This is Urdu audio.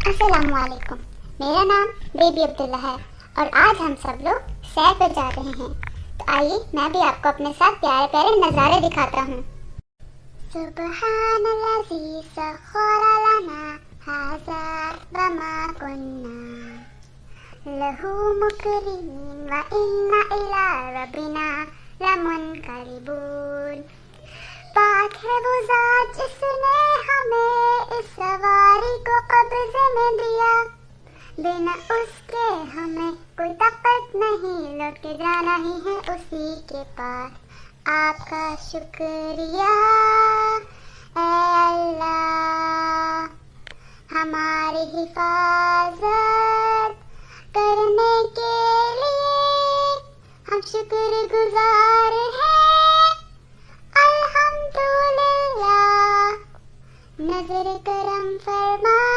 السلام علیکم، میرا نام بیبی عبداللہ ہے اور آج ہم سب لوگ سیر پر جا رہے ہیں، تو آئیے میں بھی آپ کو اپنے ساتھ پیارے پیارے نظارے دکھاتا ہوں۔ سبحان الذی سخر لنا ھذا وما كنا له مقرنین وإنا إلی ربنا لمنقلبون۔ پاک ہے وہ ذات جس نے ہمیں اس سواری کو قبضے میں دیا، بنا اس کے ہمیں کوئی طاقت نہیں، لوٹ کے جانا ہی ہے اسی کے پاس۔ آپ کا شکریہ اے اللہ، ہماری حفاظت کرنے کے لیے ہم شکر گزار ہیں، الحمدللہ۔ نظر کرم فرما